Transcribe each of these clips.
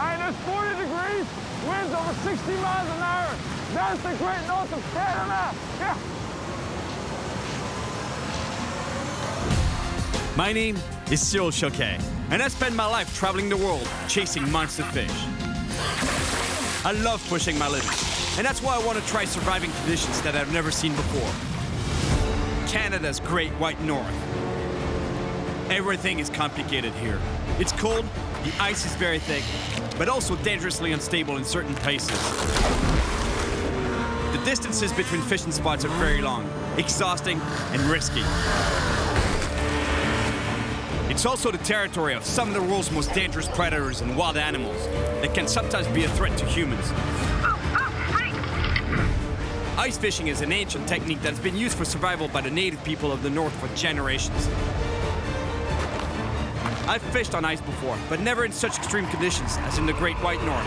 minus 40 degrees, winds over 60 miles an hour. That's the great north of Canada. Yeah. My name is Cyril Chauquet, and I spend my life traveling the world chasing monster fish. I love pushing my limits, and that's why I want to try surviving conditions that I've never seen before. Canada's Great White North. Everything is complicated here. It's cold, the ice is very thick, but also dangerously unstable in certain places. The distances between fishing spots are very long, exhausting, and risky. It's also the territory of some of the world's most dangerous predators and wild animals that can sometimes be a threat to humans. Ice fishing is an ancient technique that's been used for survival by the native people of the North for generations. I've fished on ice before, but never in such extreme conditions as in the Great White North.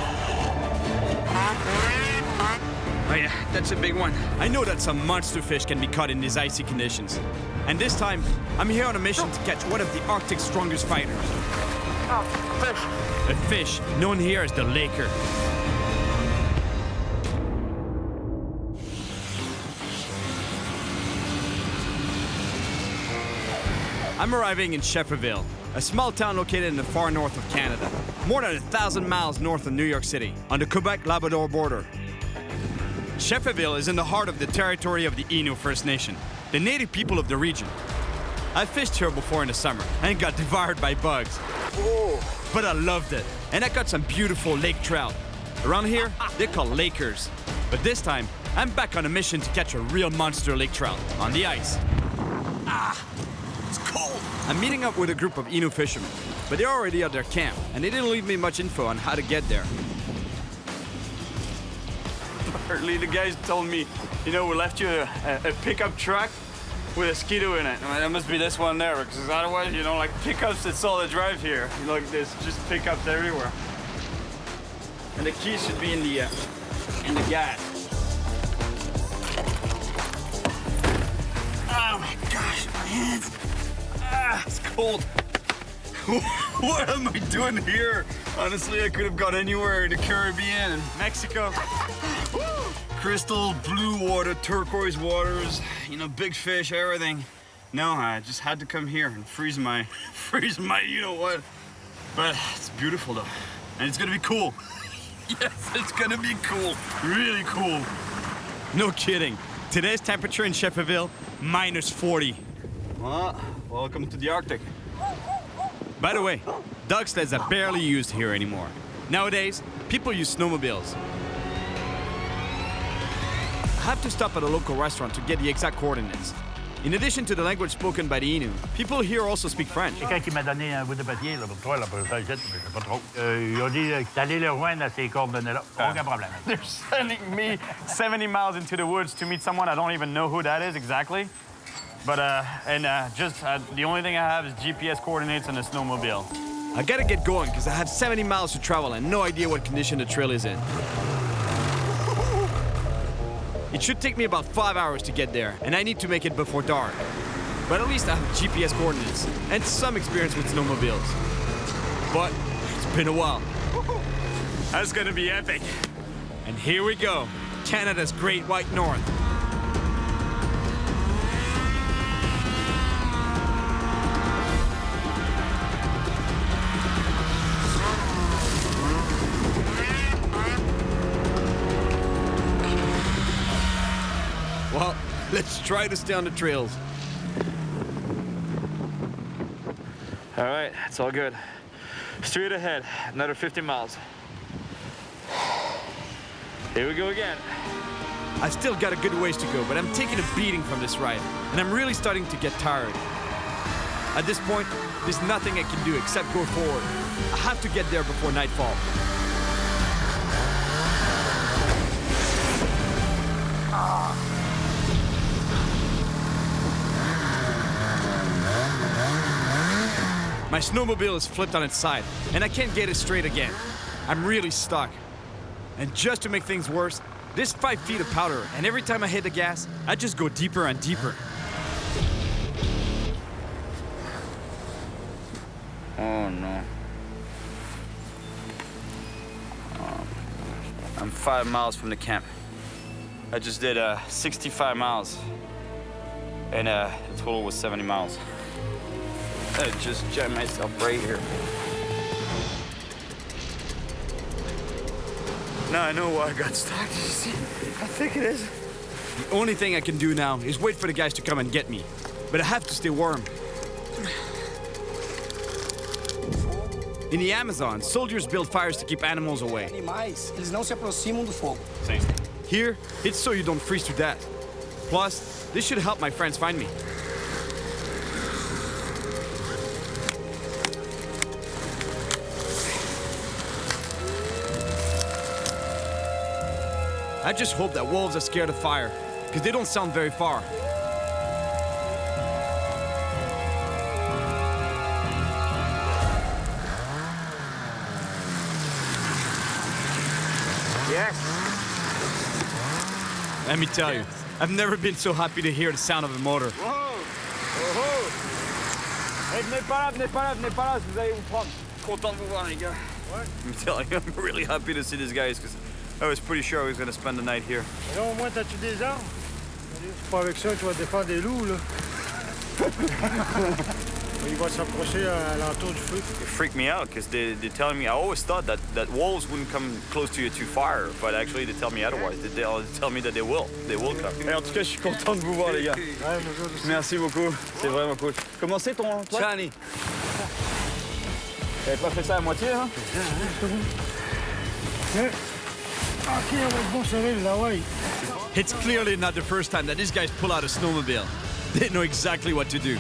Oh yeah, that's a big one. I know that some monster fish can be caught in these icy conditions. And this time, I'm here on a mission to catch one of the Arctic's strongest fighters. Fish. A fish known here as the laker. I'm arriving in Shefferville, a small town located in the far north of Canada, more than 1,000 miles north of New York City, on the Quebec Labrador border. Shefferville is in the heart of the territory of the Innu First Nation, the native people of the region. I fished here before in the summer and got devoured by bugs. Whoa. But I loved it, and I got some beautiful lake trout. Around here, they're called lakers. But this time, I'm back on a mission to catch a real monster lake trout on the ice. It's cold. I'm meeting up with a group of Innu fishermen, but they're already at their camp, and they didn't leave me much info on how to get there. Apparently the guys told me, we left you a pickup truck with a skidoo in it. I mean, that must be this one there, because otherwise, like pickups, that's all that drive here. There's just pickups everywhere. And the key should be in the gas. Oh my gosh, my hands. It's cold. What am I doing here? Honestly, I could have gone anywhere in the Caribbean and Mexico. Crystal blue water, turquoise waters, big fish, everything. No, I just had to come here and freeze my you-know-what. But it's beautiful though, and it's gonna be cool. Yes, it's gonna be cool, really cool. No kidding. Today's temperature in Shefferville, minus 40. Well, welcome to the Arctic. By the way, dog sleds are barely used here anymore. Nowadays, people use snowmobiles. I have to stop at a local restaurant to get the exact coordinates. In addition to the language spoken by the Innu, people here also speak French. Quelqu'un qui m'a donné un bout de papier là, pour toi, là, pour faire le jet, mais je sais pas trop. Ils ont dit d'aller le joindre à ces coordonnées-là. Aucun problème. They're sending me 70 miles into the woods to meet someone I don't even know who that is exactly. But, the only thing I have is GPS coordinates and a snowmobile. I gotta get going because I have 70 miles to travel and no idea what condition the trail is in. It should take me about 5 hours to get there, and I need to make it before dark. But at least I have GPS coordinates and some experience with snowmobiles. But it's been a while. That's gonna be epic. And here we go, Canada's Great White North. Well, let's try to stay on the trails. All right, it's all good. Straight ahead, another 50 miles. Here we go again. I've still got a good ways to go, but I'm taking a beating from this ride, and I'm really starting to get tired. At this point, there's nothing I can do except go forward. I have to get there before nightfall. My snowmobile is flipped on its side, and I can't get it straight again. I'm really stuck. And just to make things worse, there's 5 feet of powder, and every time I hit the gas, I just go deeper and deeper. Oh no. I'm 5 miles from the camp. I just did 65 miles, and the total was 70 miles. I just jammed myself right here. Now I know why I got stuck. You see how thick it is? The only thing I can do now is wait for the guys to come and get me. But I have to stay warm. In the Amazon, soldiers build fires to keep animals away. Animais, eles não se aproximam do fogo. Here, it's so you don't freeze to death. Plus, this should help my friends find me. I just hope that wolves are scared of fire, because they don't sound very far. Yes. Let me tell you, I've never been so happy to hear the sound of a motor. Wow. Oh. Hey, venez pas là, vous allez vous prendre. Content de vous voir, les gars. What? I'm telling you, I'm really happy to see these guys, because I was pretty sure I was going to spend the night here. Et là, au moins, t'as-tu des armes? C'est pas avec ça que tu vas défendre des loups, là. Il va s'approcher à l'entour du feu. It freaked me out because they're telling me, I always thought that wolves wouldn't come close to you to fire, but actually they tell me otherwise. They tell me that they will come. Et en tout cas, je suis content de vous voir, les gars. Ouais, nous autres aussi. Merci beaucoup, c'est vraiment cool. Comment c'est ton toit? Chani. T'avais pas fait ça à moitié, hein? Ok, on va être bon, Cyril, là, ouais. It's clearly not the first time that these guys pull out a snowmobile. They know exactly what to do.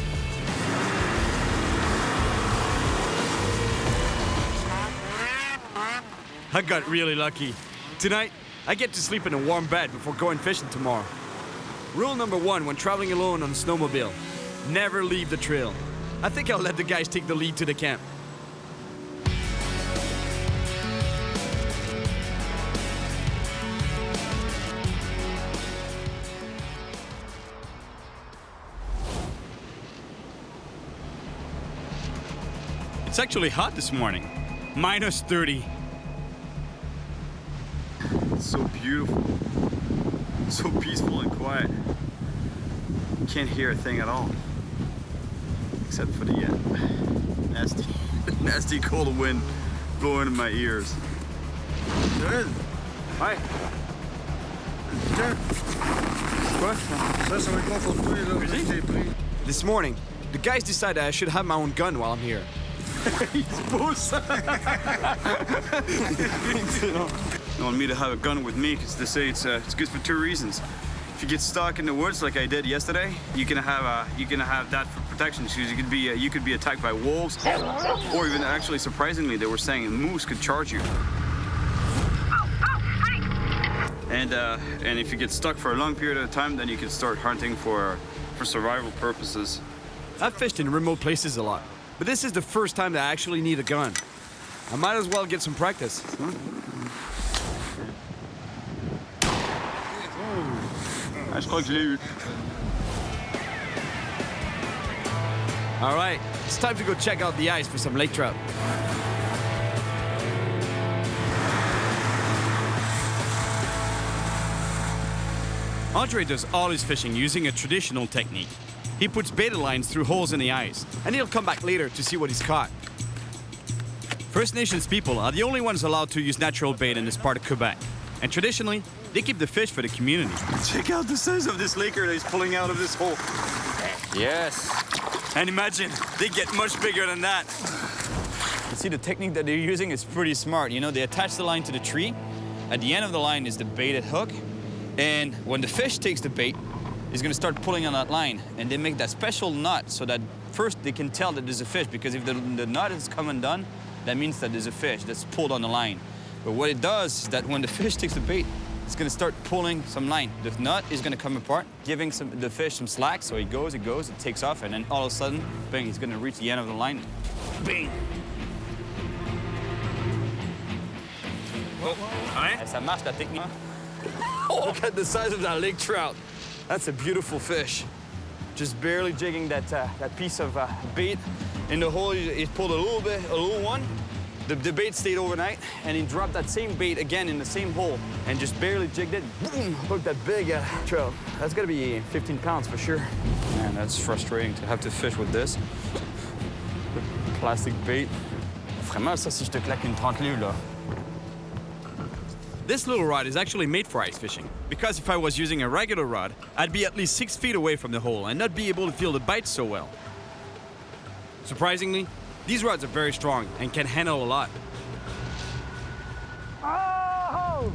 I got really lucky. Tonight, I get to sleep in a warm bed before going fishing tomorrow. Rule number 1 when traveling alone on a snowmobile: never leave the trail. I think I'll let the guys take the lead to the camp. It's actually hot this morning. Minus 30. It's so beautiful. So peaceful and quiet. You can't hear a thing at all. Except for the nasty cold wind blowing in my ears. Cyril, Hi. tiens. Quoi? Ça va être bon pour toi, là. Vas-y. T'es pris. This morning, the guys decided I should have my own gun while I'm here. He's boss. They want me to have a gun with me because they say it's good for 2 reasons. If you get stuck in the woods like I did yesterday, you can have that for protection. Because you could be attacked by wolves, or even actually surprisingly, they were saying a moose could charge you. And if you get stuck for a long period of time, then you can start hunting for survival purposes. I've fished in remote places a lot, but this is the first time that I actually need a gun. I might as well get some practice. Ah, je crois que je l'ai eu. All right, it's time to go check out the ice for some lake trout. Andre does all his fishing using a traditional technique. He puts beta lines through holes in the ice, and he'll come back later to see what he's caught. First Nations people are the only ones allowed to use natural bait in this part of Quebec. And traditionally, they keep the fish for the community. Check out the size of this laker that he's pulling out of this hole. Yes. And imagine, they get much bigger than that. You see, the technique that they're using is pretty smart. You know, they attach the line to the tree. At the end of the line is the baited hook. And when the fish takes the bait, he's gonna start pulling on that line. And they make that special knot so that first they can tell that there's a fish, because if the knot is come undone, that means that there's a fish that's pulled on the line. But what it does is that when the fish takes the bait, it's gonna start pulling some line. The knot is gonna come apart, giving the fish some slack, so it goes, it takes off, and then all of a sudden, bang, he's gonna reach the end of the line. Bang! Oh, ouais. Ça marche, la technique. Oh, look at the size of that lake trout. That's a beautiful fish. Just barely jigging that piece of bait in the hole. He pulled a little one, The bait stayed overnight, and he dropped that same bait again in the same hole and just barely jigged it. Boom! Hooked that big trout. That's gotta be 15 pounds for sure. Man, that's frustrating to have to fish with this. Plastic bait. Vraiment, ça, si je te claque une 30 livres, là. This little rod is actually made for ice fishing, because if I was using a regular rod, I'd be at least 6 feet away from the hole and not be able to feel the bite so well. Surprisingly, these rods are very strong and can handle a lot. Oh!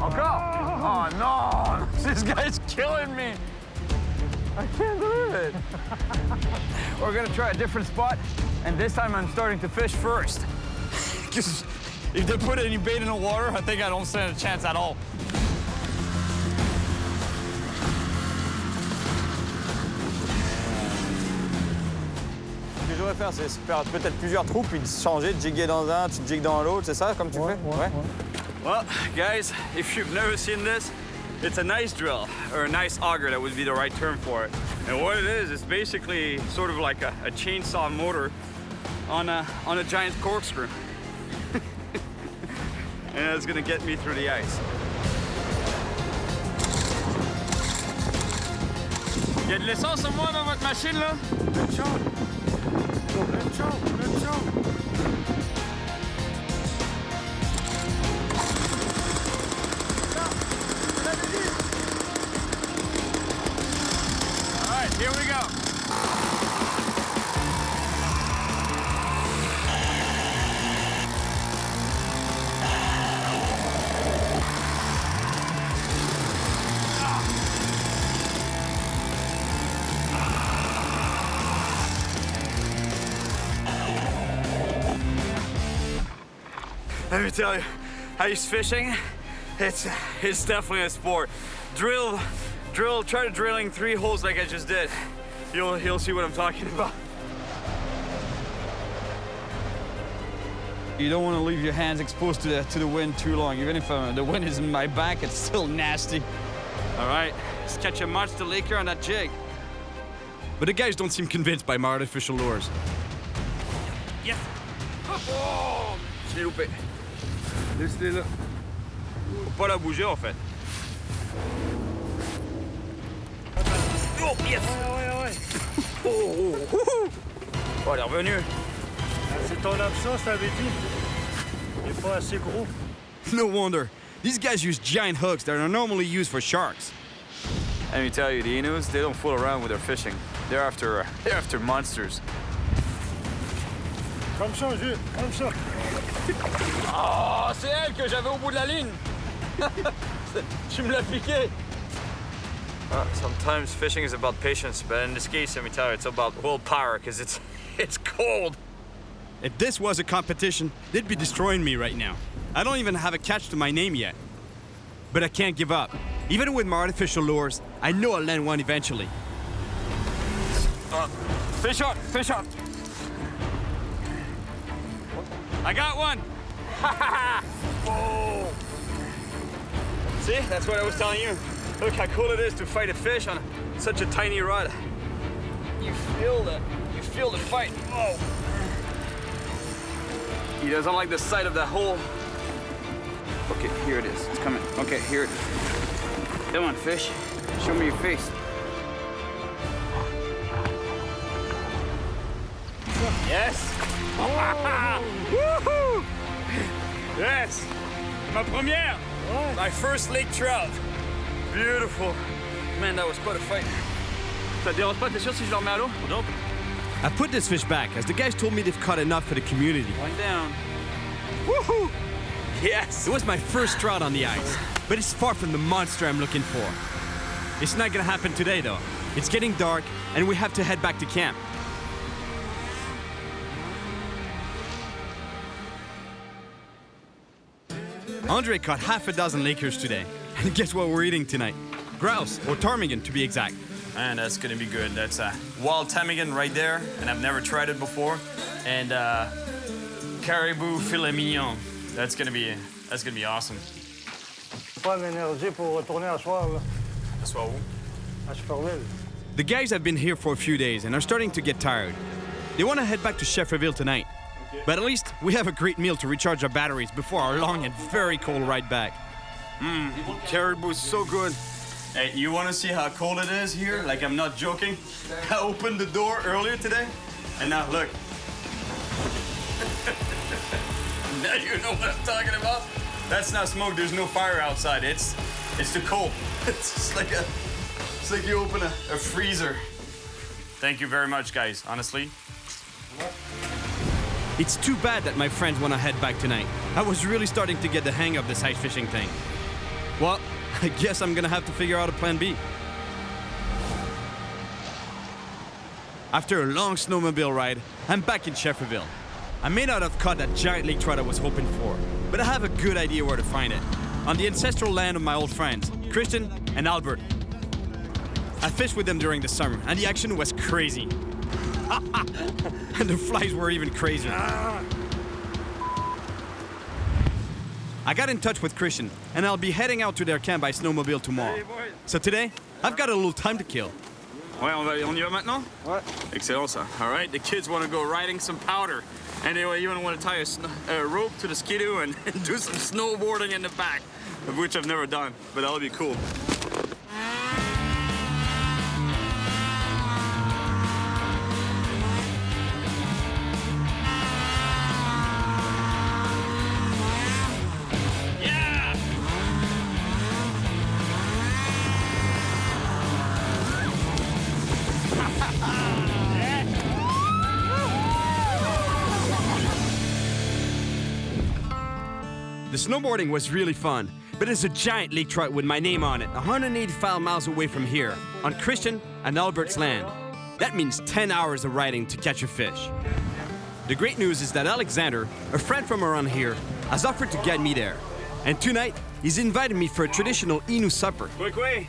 Encore! Oh no! This guy's killing me! I can't believe it! We're gonna try a different spot, and this time I'm starting to fish first. Because if they put any bait in the water, I think I don't stand a chance at all. Ce que je devrais faire, c'est faire peut-être plusieurs trous, puis changer, de jigger dans un, tu jigues dans l'autre, c'est ça, comme tu fais? Ouais. Well, guys, if you've never seen this, it's a nice drill, or a nice auger, that would be the right term for it. And what it is, it's basically sort of like a chainsaw motor on a giant corkscrew. And it's gonna get me through the ice. Il y a de l'essence au moins dans votre machine là? Let's go. All right, here we go. Let me tell you, ice fishing, it's definitely a sport. Try drilling 3 holes like I just did. You'll see what I'm talking about. You don't want to leave your hands exposed to the wind too long. Even if the wind is in my back, it's still nasty. All right, let's catch a monster laker on that jig. But the guys don't seem convinced by my artificial lures. Yes! Oh! Je l'ai loupé. Laisse-les là. Faut pas la bouger en fait. Oh, yes! Ouais. Oh, elle est revenue. C'est ton absence, je t'avais dit. Il est pas assez gros. No wonder. These guys use giant hooks that are normally used for sharks. Let me tell you, the Innus, they don't fool around with their fishing. They're after monsters. Comme ça, Jules, comme ça. Oh, c'est elle que j'avais au bout de la ligne. Tu me l'as piqué. Sometimes fishing is about patience, but in this case, let me tell you, it's about willpower, because it's cold. If this was a competition, they'd be destroying me right now. I don't even have a catch to my name yet. But I can't give up. Even with my artificial lures, I know I'll land one eventually. Fish on, fish on. I got one. Oh. See, that's what I was telling you. Look how cool it is to fight a fish on such a tiny rod. You feel the fight. Oh. He doesn't like the sight of that hole. Okay, here it is. It's coming. Okay, here it is. Come on, fish. Show me your face. Yes! Woohoo! Yes! Ma première! My first lake trout. Beautiful. Man, that was quite a fight. Ça te dérange pas, t'es sûr si je le remets à l'eau? Nope. I put this fish back as the guys told me they've caught enough for the community. One down. Woohoo! Yes! It was my first trout on the ice, but it's far from the monster I'm looking for. It's not gonna happen today though. It's getting dark and we have to head back to camp. Andre caught half a dozen lakers today. And guess what we're eating tonight? Grouse, or ptarmigan to be exact. Man, that's gonna be good. That's a wild ptarmigan right there, and I've never tried it before. And caribou filet mignon. That's gonna be awesome. Pas l'énergie pour retourner à soir, là. À soir où? À Superville. The guys have been here for a few days and are starting to get tired. They want to head back to Shefferville tonight. Okay. But at least we have a great meal to recharge our batteries before our long and very cold ride back. Caribou's so good. Hey, you want to see how cold it is here? Like, I'm not joking. I opened the door earlier today, and now look. Now you know what I'm talking about. That's not smoke. There's no fire outside. It's too cold. It's just like you open a freezer. Thank you very much, guys. Honestly. It's too bad that my friends want to head back tonight. I was really starting to get the hang of this ice fishing thing. Well, I guess I'm gonna have to figure out a plan B. After a long snowmobile ride, I'm back in Shefferville. I may not have caught that giant lake trout I was hoping for, but I have a good idea where to find it. On the ancestral land of my old friends, Christian and Albert. I fished with them during the summer, and the action was crazy. And the flies were even crazier. I got in touch with Christian, and I'll be heading out to their camp by snowmobile tomorrow. So today, I've got a little time to kill. Ouais, on y va maintenant? Ouais. Excellent, ça. All right, the kids want to go riding some powder. Anyway, you want to tie a rope to the skidoo and do some snowboarding in the back, of which I've never done, but that'll be cool. The snowboarding was really fun, but there's a giant lake trout with my name on it, 185 miles away from here, on Christian and Albert's land. That means 10 hours of riding to catch a fish. The great news is that Alexander, a friend from around here, has offered to get me there. And tonight, he's invited me for a traditional Innu supper. Quebec.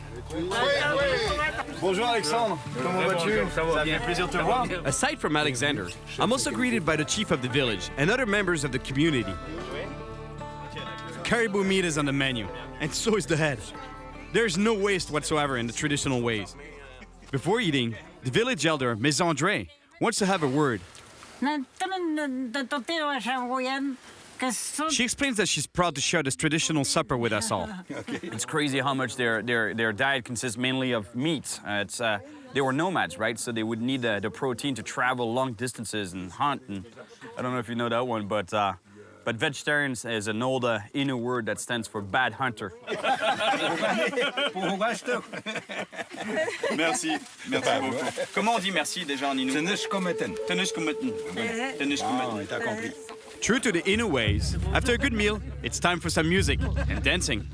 Bonjour Alexandre, comment vas-tu? Ça fait plaisir de te voir. Aside from Alexander, I'm also greeted by the chief of the village and other members of the community. Caribou meat is on the menu, and so is the head. There's no waste whatsoever in the traditional ways. Before eating, the village elder, Ms. André, wants to have a word. She explains that she's proud to share this traditional supper with us all. It's crazy how much their diet consists mainly of meat. They were nomads, right? So they would need the protein to travel long distances and hunt. And I don't know if you know that one, but vegetarian is an old Innu word that stands for bad hunter. Merci. Merci beaucoup. Comment on dit merci déjà en Innu? Tenishkometen. Tenishkometen. Tenishkometen. T'as compris. True to the Innu ways, after a good meal, it's time for some music and dancing.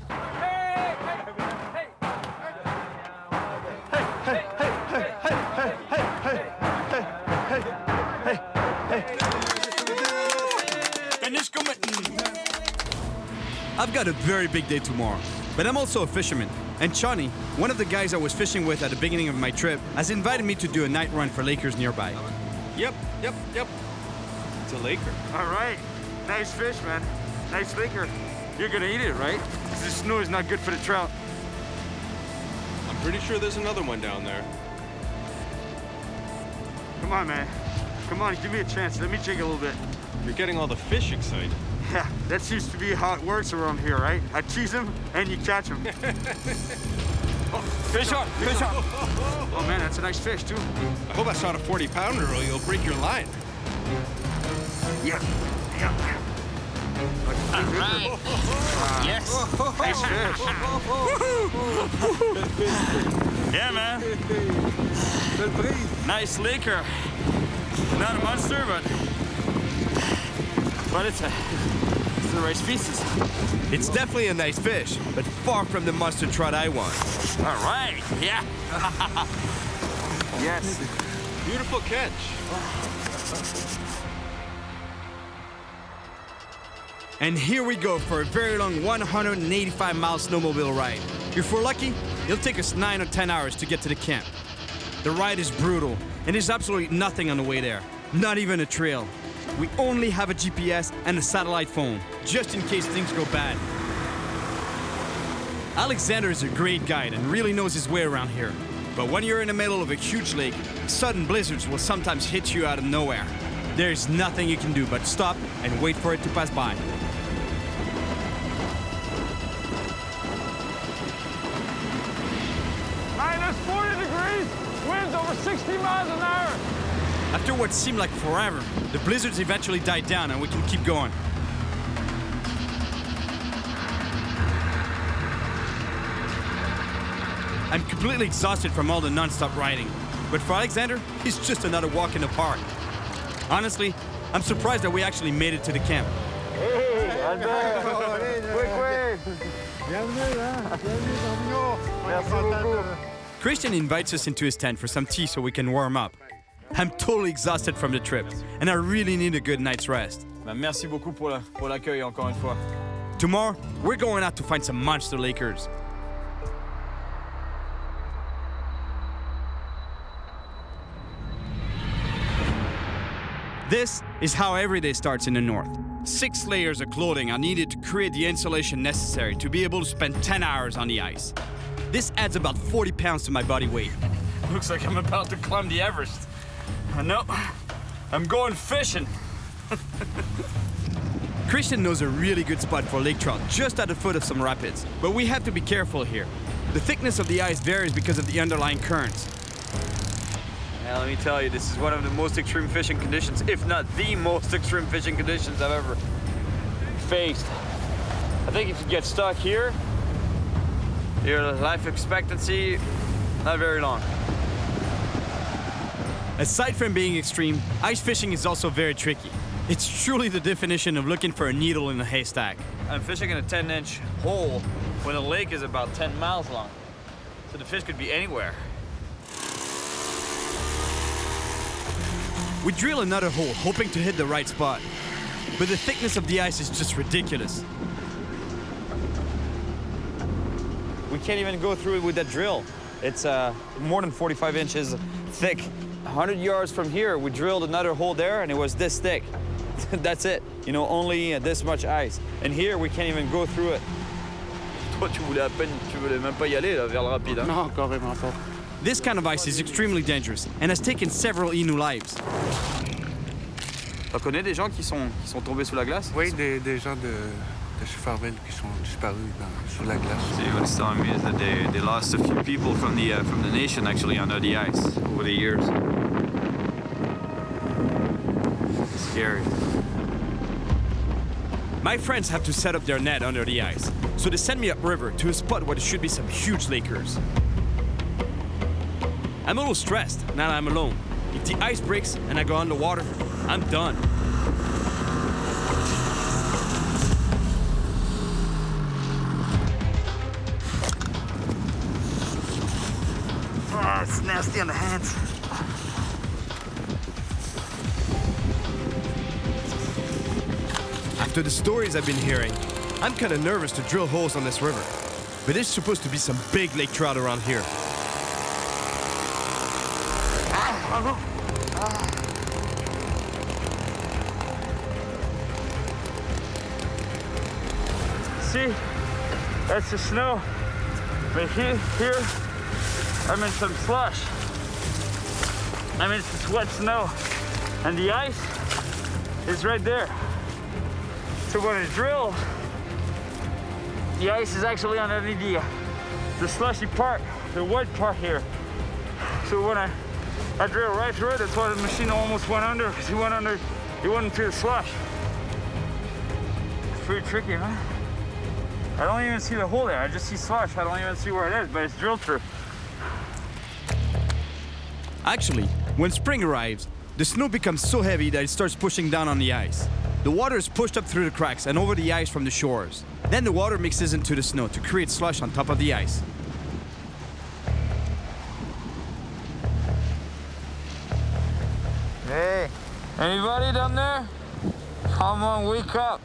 I've got a very big day tomorrow, but I'm also a fisherman. And Chani, one of the guys I was fishing with at the beginning of my trip, has invited me to do a night run for lakers nearby. Yep. It's a laker. All right. Nice fish, man. Nice laker. You're gonna eat it, right? 'Cause the snow is not good for the trout. I'm pretty sure there's another one down there. Come on, man. Come on, give me a chance. Let me check a little bit. You're getting all the fish excited. Yeah, that seems to be how it works around here, right? I tease them and you catch them. Oh, fish on, fish on. Oh man, that's a nice fish too. I hope I shot a 40-pounder or you'll break your line. Yeah. All right. Yes. Nice fish. Yeah, man. Nice laker. Not a monster, but it's the right species. It's definitely a nice fish, but far from the monster trout I want. All right, yeah. Yes. Beautiful catch. And here we go for a very long 185-mile snowmobile ride. If we're lucky, it'll take us 9 or 10 hours to get to the camp. The ride is brutal, and there's absolutely nothing on the way there. Not even a trail. We only have a GPS and a satellite phone, just in case things go bad. Alexander is a great guide and really knows his way around here. But when you're in the middle of a huge lake, sudden blizzards will sometimes hit you out of nowhere. There's nothing you can do but stop and wait for it to pass by. Minus 40 degrees, winds over 60 miles an hour. After what seemed like forever, the blizzards eventually died down and we can keep going. I'm completely exhausted from all the non-stop riding, but for Alexander, it's just another walk in the park. Honestly, I'm surprised that we actually made it to the camp. Hey, Albert! Quick way! Merci beaucoup. Christian invites us into his tent for some tea so we can warm up. I'm totally exhausted from the trip, and I really need a good night's rest. Merci beaucoup pour l'accueil encore une fois. Tomorrow, we're going out to find some monster lakers. This is how every day starts in the north. 6 layers of clothing are needed to create the insulation necessary to be able to spend 10 hours on the ice. This adds about 40 pounds to my body weight. Looks like I'm about to climb the Everest. No, I'm going fishing. Christian knows a really good spot for lake trout just at the foot of some rapids, but we have to be careful here. The thickness of the ice varies because of the underlying currents. Yeah, let me tell you, this is one of the most extreme fishing conditions, if not the most extreme fishing conditions I've ever faced. I think if you get stuck here, your life expectancy, not very long. Aside from being extreme, ice fishing is also very tricky. It's truly the definition of looking for a needle in a haystack. I'm fishing in a 10-inch hole when the lake is about 10 miles long. So the fish could be anywhere. We drill another hole, hoping to hit the right spot. But the thickness of the ice is just ridiculous. We can't even go through it with that drill. It's more than 45 inches thick. 100 yards from here, we drilled another hole there, and it was this thick. That's it. You know, only this much ice. And here, we can't even go through it. Toi, tu voulais même pas y aller, là, vers le rapide, hein? Non, carrément pas. This kind of ice is extremely dangerous and has taken several Innu lives. Tu connais des gens qui sont tombés sous la glace? Oui, des gens de Schifferville qui sont disparus sous la glace. See, what he's telling me is that they lost a few people from the nation actually under the ice over the years. It's scary. My friends have to set up their net under the ice, so they send me upriver to a spot where there should be some huge lakers. I'm a little stressed now that I'm alone. If the ice breaks and I go underwater, I'm done. Oh, it's nasty on the hands. After the stories I've been hearing, I'm kind of nervous to drill holes on this river. But there's supposed to be some big lake trout around here. See, that's the snow. But here, I'm in some slush. I'm in some wet snow. And the ice is right there. So when I drill, the ice is actually underneath the slushy part, the wet part here. So when I drill right through it, that's why the machine almost went under, because he went into the slush. It's pretty tricky, man. I don't even see the hole there. I just see slush. I don't even see where it is, but it's drilled through. Actually, when spring arrives, the snow becomes so heavy that it starts pushing down on the ice. The water is pushed up through the cracks and over the ice from the shores. Then the water mixes into the snow to create slush on top of the ice. Hey, anybody down there? Come on, wake up.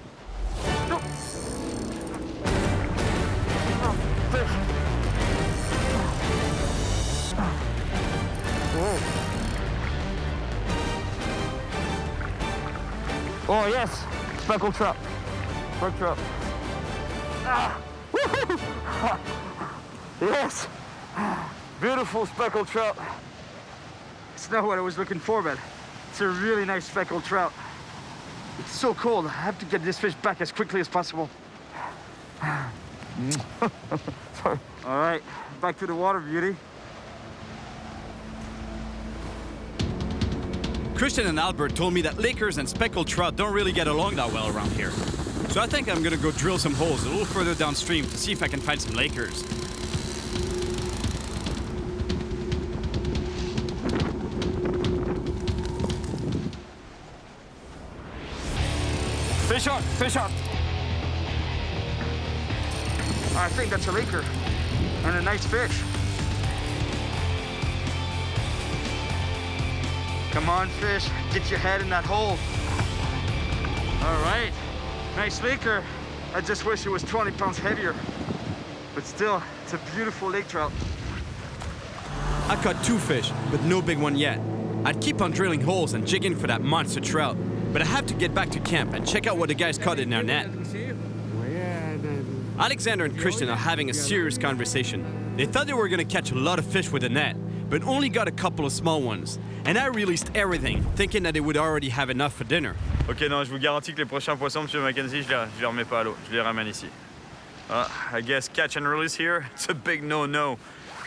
Oh yes, speckled trout. Brook trout. Ah. Yes, beautiful speckled trout. It's not what I was looking for, but It's a really nice speckled trout. It's so cold. I have to get this fish back as quickly as possible. Sorry. All right, back to the water, beauty. Christian and Albert told me that Lakers and speckled trout don't really get along that well around here. So I think I'm gonna go drill some holes a little further downstream to see if I can find some Lakers. Fish on, fish on. I think that's a Laker and a nice fish. Come on, fish, get your head in that hole. All right, nice Laker. I just wish it was 20 pounds heavier. But still, it's a beautiful lake trout. I caught 2 fish, but no big one yet. I'd keep on drilling holes and jigging for that monster trout, but I have to get back to camp and check out what the guys caught in their net. Alexander and Christian are having a serious conversation. They thought they were gonna catch a lot of fish with a net, but only got a couple of small ones. And I released everything, thinking that they would already have enough for dinner. Ok, non, je vous garantis que les prochains poissons, Monsieur Mackenzie, je les remets pas à l'eau. Je les ramène ici. I guess catch and release here, it's a big no-no.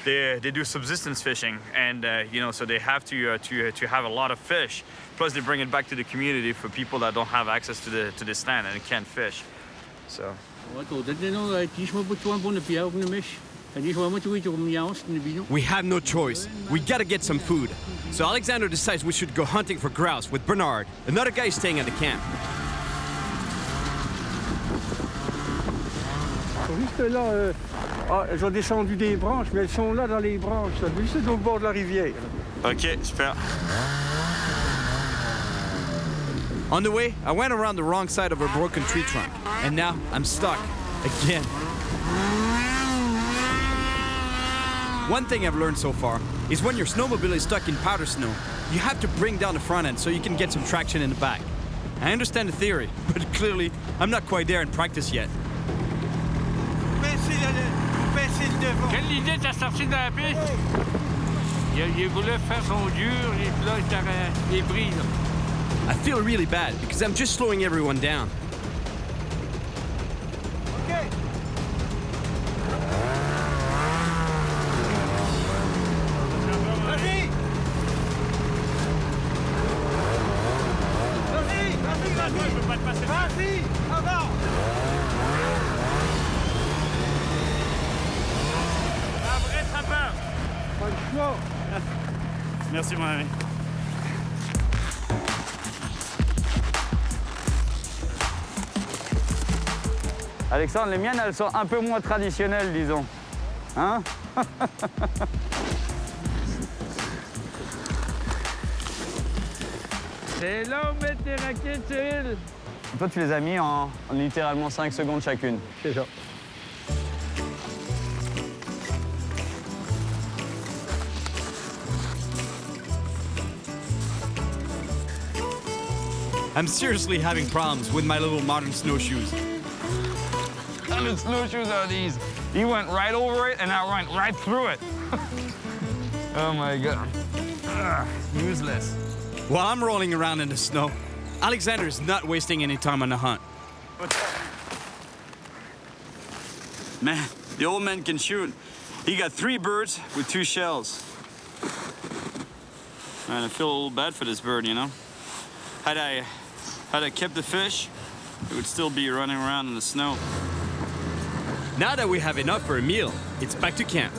They do subsistence fishing, and you know, so they have to have a lot of fish. Plus, they bring it back to the community for people that don't have access to the stand and can't fish. So. We have no choice. We gotta get some food. So Alexander decides we should go hunting for grouse with Bernard, another guy staying at the camp. Juste là, elles ont descendu des branches, mais elles sont là dans les branches, juste au bord de la rivière. Ok, super. On the way, I went around the wrong side of a broken tree trunk, and now I'm stuck again. One thing I've learned so far is when your snowmobile is stuck in powder snow, you have to bring down the front end so you can get some traction in the back. I understand the theory, but clearly I'm not quite there in practice yet. Quelle idée t'as sorti de la piste? Il voulait faire son dur, et puis là, il t'aurait les brises. I feel really bad because I'm just slowing everyone down. Okay. Vas-y! Vas-y! Vas-y! Vas-y! Avant! Un vrai trappeur! Pas le choix. Merci, mon ami. Alexandre, les miennes, elles sont un peu moins traditionnelles, disons. Hein? C'est là où mettre tes raquettes, Cyril. Toi, tu les as mis en littéralement 5 secondes chacune. C'est ça. I'm seriously having problems with my little modern snowshoes. How many snowshoes are these? He went right over it and I went right through it. Oh my God. Useless. While I'm rolling around in the snow, Alexander is not wasting any time on the hunt. Man, the old man can shoot. He got 3 birds with 2 shells. Man, I feel a little bad for this bird, you know? Had I kept the fish, it would still be running around in the snow. Now that we have enough for a meal, it's back to camp.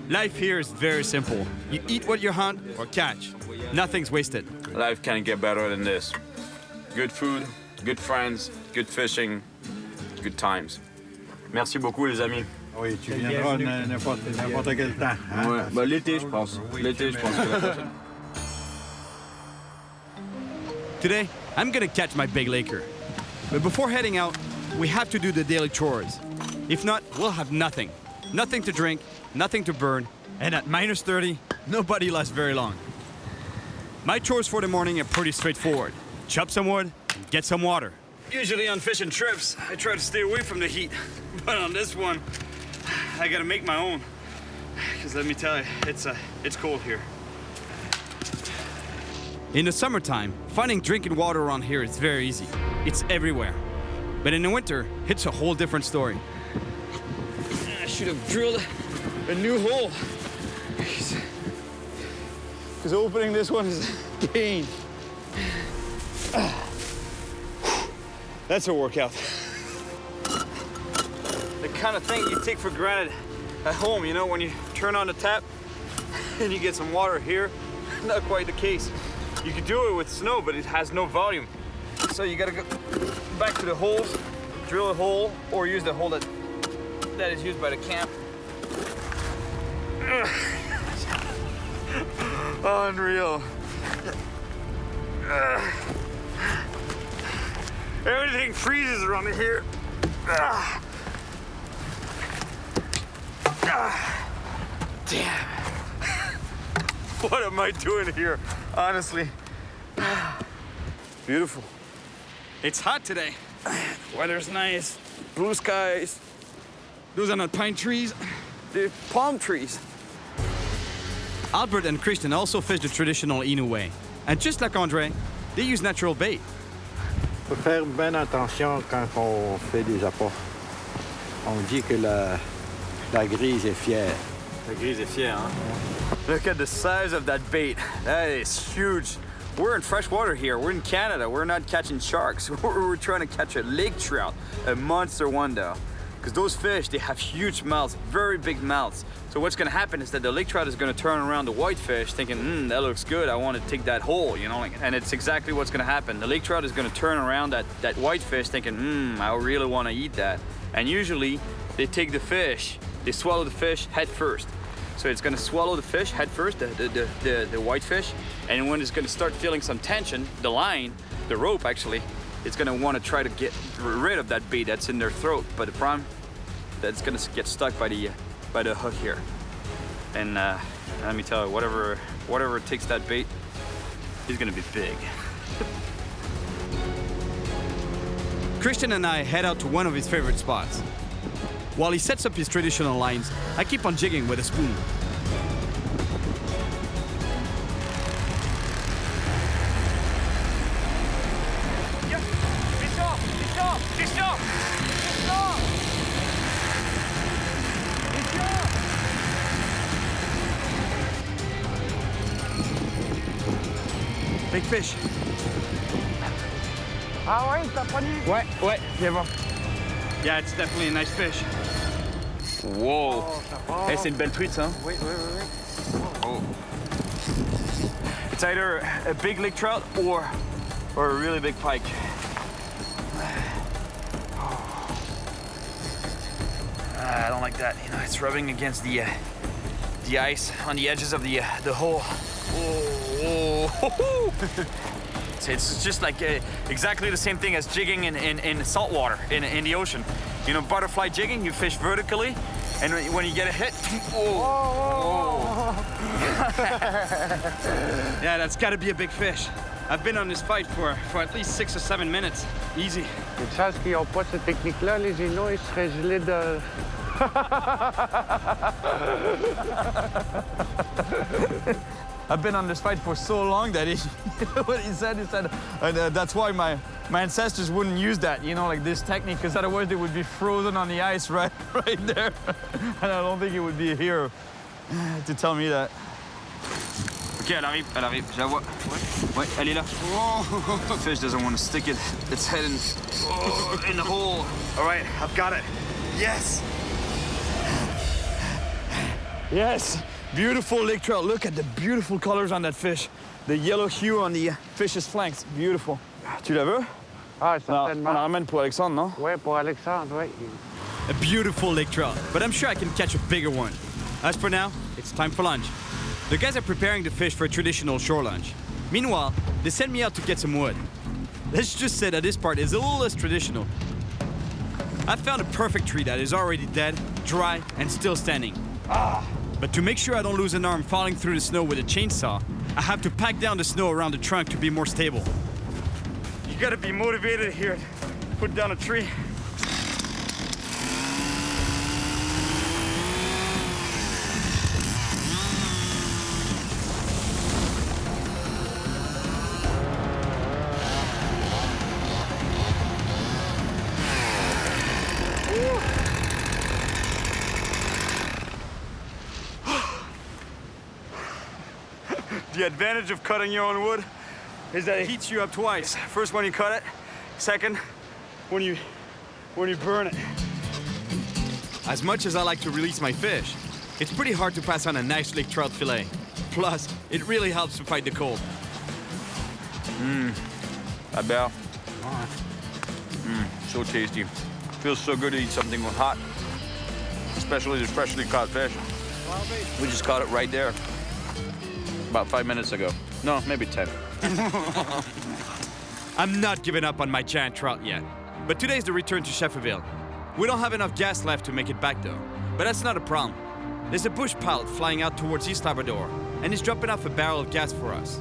Life here is very simple. You eat what you hunt or catch. Nothing's wasted. Life can't get better than this. Good food, good friends, good fishing, good times. Merci beaucoup, les amis. Oui, tu viendras n'importe quel temps. Hein? Ouais, bah, l'été, je pense. L'été, je pense que la prochaine. Today, I'm gonna catch my big laker. But before heading out, we have to do the daily chores. If not, we'll have nothing. Nothing to drink, nothing to burn, and at minus 30, nobody lasts very long. My chores for the morning are pretty straightforward. Chop some wood, and get some water. Usually on fishing trips, I try to stay away from the heat. But on this one, I gotta make my own. Because let me tell you, it's cold here. In the summertime, finding drinking water around here is very easy. It's everywhere. But in the winter, it's a whole different story. I should have drilled a new hole. Because opening this one is a pain. That's a workout. The kind of thing you take for granted at home, you know, when you turn on the tap and you get some water here. Not quite the case. You could do it with snow, but it has no volume. So you gotta go back to the holes, drill a hole, or use the hole that is used by the camp. Unreal. Everything freezes around here. Damn. What am I doing here? Honestly. Beautiful. It's hot today. Weather's nice. Blue skies. Those are not pine trees. They're palm trees. Albert and Christian also fish the traditional Innu way. And just like André, they use natural bait. Faut faire bien attention quand on fait des apports. On dit que la grise est fière. La grise est fière, huh? Look at the size of that bait. That is huge. We're in freshwater here. We're in Canada. We're not catching sharks. We're trying to catch a lake trout, a monster one though. Because those fish, they have huge mouths, very big mouths. So what's gonna happen is that the lake trout is gonna turn around the whitefish thinking, that looks good, I wanna take that hole, you know? And it's exactly what's gonna happen. The lake trout is gonna turn around that whitefish thinking, I really wanna eat that. And usually, they take the fish, they swallow the fish head first. So it's gonna swallow the fish head first, the whitefish, and when it's gonna start feeling some tension, the line, the rope actually, it's gonna wanna try to get rid of that bait that's in their throat. But the problem, that's gonna get stuck by the hook here. And let me tell you, whatever takes that bait is gonna be big. Christian and I head out to one of his favorite spots. While he sets up his traditional lines, I keep on jigging with a spoon. Big fish. Ah ouais, t'as pogné? Ouais, viens voir. Yeah, it's definitely a nice fish. Whoa. Hey, c'est une belle truite, ça? Oui. Oh. It's either a big lake trout or a really big pike. I don't like that. You know, it's rubbing against the ice on the edges of the hole. Oh. It's just like exactly the same thing as jigging in salt water, in the ocean. You know, butterfly jigging, you fish vertically, and when you get a hit, Yeah, that's gotta be a big fish. I've been on this fight for at least 6 or 7 minutes. Easy. Une chance qu'ils n'ont pas cette technique-là, les Inuits, ils seraient gelés de... I've been on this fight for so long that what he said, that's why my ancestors wouldn't use that, you know, like this technique, because otherwise they would be frozen on the ice right there. And I don't think it would be here to tell me that. Ok, elle arrive, je la vois. Ouais, elle est là. The fish doesn't want to stick its head in the hole. All right, I've got it. Yes. Yes, beautiful lake trout. Look at the beautiful colors on that fish. The yellow hue on the fish's flanks, beautiful. Tu la veux? Ah, On la certainement. ramène pour Alexandre, non? Oui, pour Alexandre, oui. A beautiful lake trout, but I'm sure I can catch a bigger one. As for now, it's time for lunch. The guys are preparing the fish for a traditional shore lunch. Meanwhile, they send me out to get some wood. Let's just say that this part is a little less traditional. I found a perfect tree that is already dead, dry, and still standing. But to make sure I don't lose an arm falling through the snow with a chainsaw, I have to pack down the snow around the trunk to be more stable. You gotta be motivated here. Put down a tree. The advantage of cutting your own wood is that it heats you up twice. First when you cut it, second when you burn it. As much as I like to release my fish, it's pretty hard to pass on a nice lake trout fillet. Plus, it really helps to fight the cold. Not bad. So tasty. Feels so good to eat something hot, especially the freshly caught fish. We just caught it right there about 5 minutes ago. No, maybe 10. I'm not giving up on my giant trout yet, but today's the return to Shefferville. We don't have enough gas left to make it back though, but that's not a problem. There's a bush pilot flying out towards East Labrador, and he's dropping off a barrel of gas for us.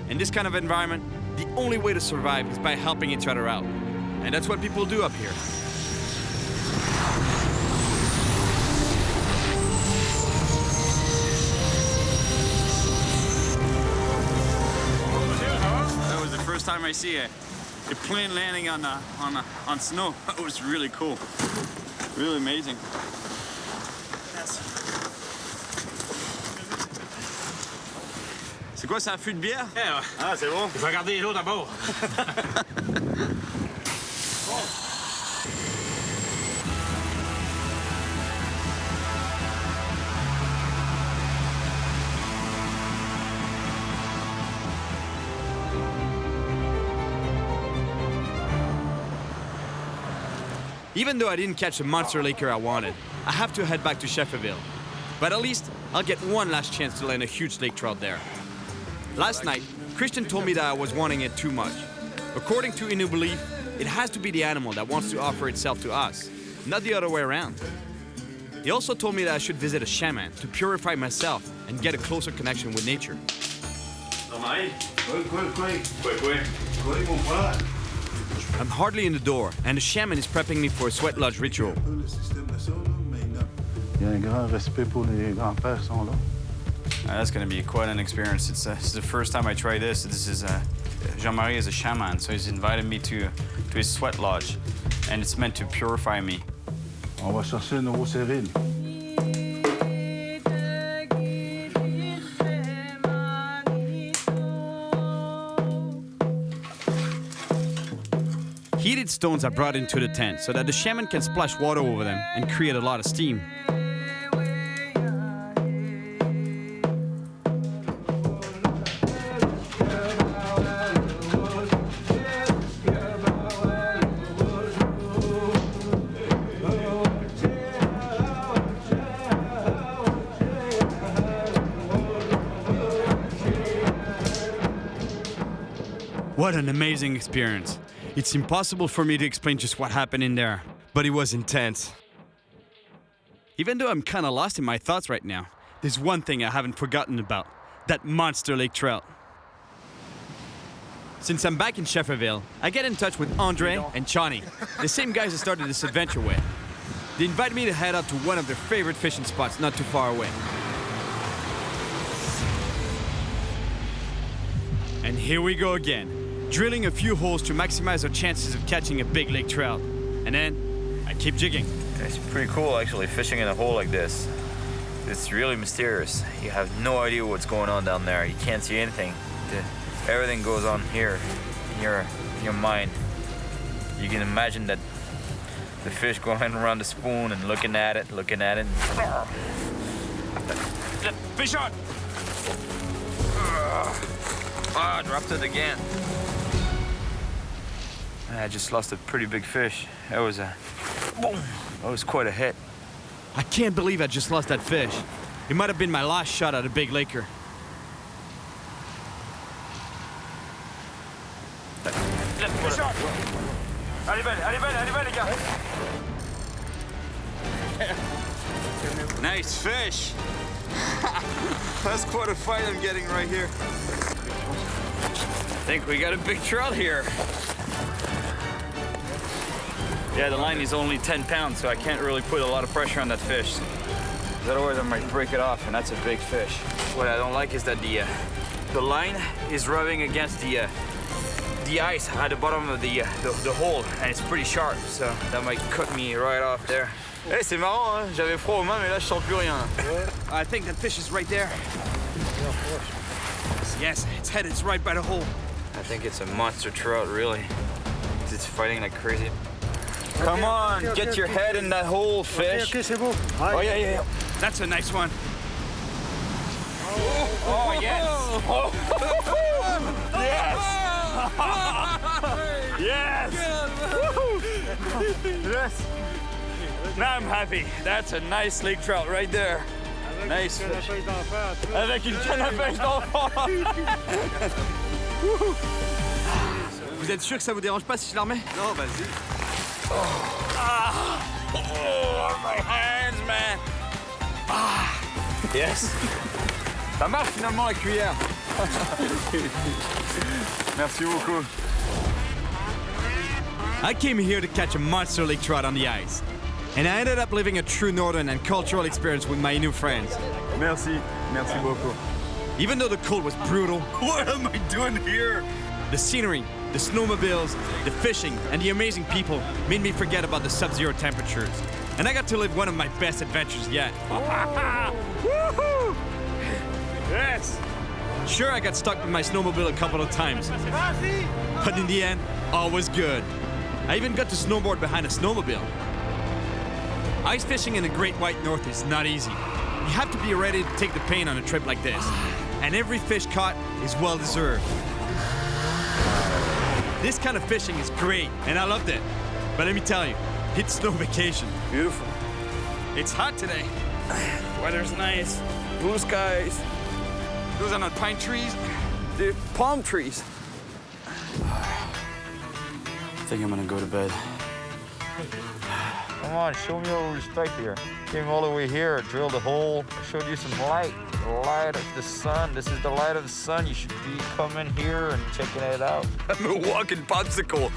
In this kind of environment, the only way to survive is by helping each other out. And that's what people do up here. That was the first time I see a plane landing on snow. It was really cool. Really amazing. C'est quoi, c'est un fût de bière? Yeah. Ah, c'est bon. Il faut regarder les autres d'abord. Even though I didn't catch the monster laker I wanted, I have to head back to Shefferville. But at least I'll get one last chance to land a huge lake trout there. Last night, Christian told me that I was wanting it too much. According to Innu belief, it has to be the animal that wants to offer itself to us, not the other way around. He also told me that I should visit a shaman to purify myself and get a closer connection with nature. I'm hardly in the door, and the shaman is prepping me for a sweat lodge ritual. That's going to be quite an experience. It's the first time I try this. This is Jean-Marie is a shaman, so he's invited me to his sweat lodge, and it's meant to purify me. On va chercher un nouveau Cyril. Heated stones are brought into the tent so that the shaman can splash water over them and create a lot of steam. What an amazing experience. It's impossible for me to explain just what happened in there, but it was intense. Even though I'm kind of lost in my thoughts right now, there's one thing I haven't forgotten about, that monster lake trout. Since I'm back in Shefferville, I get in touch with Andre and Chani, the same guys I started this adventure with. They invited me to head out to one of their favorite fishing spots not too far away. And here we go again. Drilling a few holes to maximize our chances of catching a big lake trout. And then, I keep jigging. It's pretty cool actually, fishing in a hole like this. It's really mysterious. You have no idea what's going on down there. You can't see anything. Everything goes on here, in your mind. You can imagine that the fish going around the spoon and looking at it. Fish on! Ah, dropped it again. I just lost a pretty big fish. That was quite a hit. I can't believe I just lost that fish. It might have been my last shot at a big laker. Fish on! Allez belle, les gars! Nice fish. That's quite a fight I'm getting right here. I think we got a big trout here. Yeah, the line is only 10 pounds, so I can't really put a lot of pressure on that fish. Otherwise, I might break it off, and that's a big fish. What I don't like is that the line is rubbing against the ice at the bottom of the hole, and it's pretty sharp, so that might cut me right off there. Hey, c'est marrant, hein? J'avais froid aux mains, mais là, je sens plus rien. I think that fish is right there. Yes, its head is right by the hole. I think it's a monster trout, really. 'Cause it's fighting like crazy. Come on, get your head in that hole, fish. Okay, c'est beau. Oh, yeah. That's a nice one. Oh, yes. Oh. Yes. Yes. Yes. Now I'm happy. That's a nice lake trout right there. Nice fish. Avec une canne à pêche d'enfant. Vous êtes sûr que ça vous dérange pas si je la remets? Non, vas-y. Oh, my hands, man. Yes. Ça marche finalement la cuillère. Merci beaucoup. I came here to catch a monster lake trout on the ice. And I ended up living a true northern and cultural experience with my Innu friends. Merci beaucoup. Even though the cold was brutal, What am I doing here? the scenery, the snowmobiles, the fishing, and the amazing people made me forget about the sub-zero temperatures. And I got to live one of my best adventures yet. Woohoo! Yes. Sure, I got stuck with my snowmobile a couple of times, but in the end, all was good. I even got to snowboard behind a snowmobile. Ice fishing in the Great White North is not easy. You have to be ready to take the pain on a trip like this. And every fish caught is well deserved. This kind of fishing is great, and I loved it. But let me tell you, it's no vacation. Beautiful. It's hot today. Weather's nice. Blue skies. Those are not pine trees. Dude, palm trees. I think I'm gonna go to bed. Come on, show me a little respect here. Came all the way here, drilled a hole, showed you some light. The light of the sun. This is the light of the sun. You should be coming here and checking it out. I'm a walking popsicle.